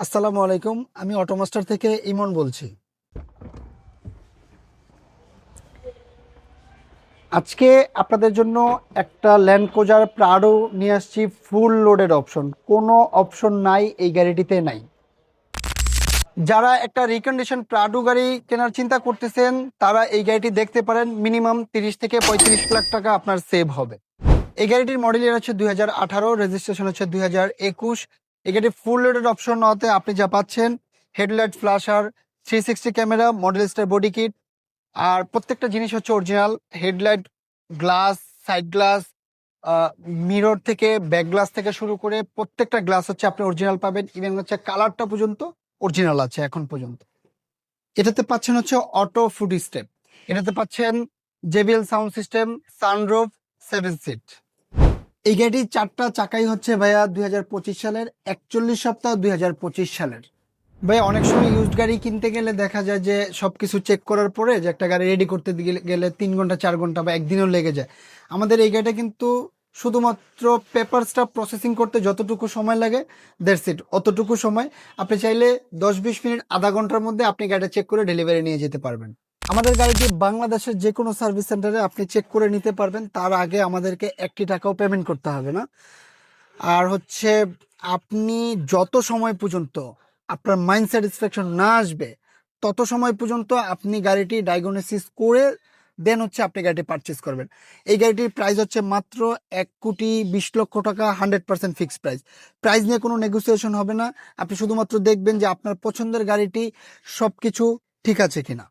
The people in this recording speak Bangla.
আসসালামু আলাইকুম। আমি অটোমাস্টার থেকে ইমন বলছি। আজকে আপনাদের জন্য একটা ল্যান্ড ক্রুজার প্রাডো নিয়ে আসছি। ফুল লোডেড অপশন, কোনো অপশন নাই এই গাড়িটিতে নাই। যারা একটা রিকন্ডিশন প্রাডো গাড়ি কেনার চিন্তা করতেছেন তারা এই গাড়িটি দেখতে পারেন। মিনিমাম 30 থেকে 35 লাখ টাকা আপনার সেভ হবে। এই গাড়িটির মডেল ইয়ার হচ্ছে 2018, রেজিস্ট্রেশন হচ্ছে 2021। এই গাড়ির ফুল লোডেড অপশন হতে আপনি যা পাচ্ছেন: headlight, flasher, 360 camera, model star body kit. আর প্রত্যেকটা জিনিস হচ্ছে original. Headlight, glass, side glass, mirror থেকে ব্যাক গ্লাস থেকে শুরু করে প্রত্যেকটা গ্লাস হচ্ছে আপনি অরিজিনাল পাবেন। ইভেন হচ্ছে কালারটা পর্যন্ত অরিজিনাল আছে এখন পর্যন্ত। এটাতে পাচ্ছেন হচ্ছে অটো ফুড স্টেপ, এটাতে পাচ্ছেন JBL sound system, sunroof, 7 seat. এই গাড়ির চারটা চাকাই হচ্ছে ভাইয়া 2025 সালের, 41 সপ্তাহ 2025 সালের। ভাইয়া অনেক সময় ইউজড গাড়ি কিনতে গেলে দেখা যায় যে সবকিছু চেক করার পরে যে একটা গাড়ি রেডি করতে গেলে 3 ঘন্টা 4 ঘন্টা বা একদিনও লেগে যায়। আমাদের এই গাড়িটা কিন্তু শুধুমাত্র পেপারসটা প্রসেসিং করতে যতটুকু সময় লাগে, দ্যাটস ইট, অতটুকু সময়। আপনি চাইলে 10-20 মিনিট, আধা ঘন্টার মধ্যে আপনি গাড়িটা চেক করে ডেলিভারি নিয়ে যেতে পারবেন। আমাদের গাড়িটি বাংলাদেশের যে কোনো সার্ভিস সেন্টারে আপনি চেক করে নিতে পারবেন। তার আগে আমাদেরকে 1টি টাকাও পেমেন্ট করতে হবে না। আর হচ্ছে আপনি যত সময় পর্যন্ত আপনার মাইন্ড স্যাটিসফ্যাকশন না আসবে তত সময় পর্যন্ত আপনি গাড়িটি ডায়াগনোসিস করে দেন হচ্ছে আপনি গাড়িটি পারচেস করবেন। এই গাড়িটির প্রাইস হচ্ছে মাত্র 1,20,00,000 টাকা, 100% ফিক্সড প্রাইস। প্রাইস নিয়ে কোনো নেগোসিয়েশন হবে না। আপনি শুধুমাত্র দেখবেন যে আপনার পছন্দের গাড়িটি সবকিছু ঠিক আছে কিনা।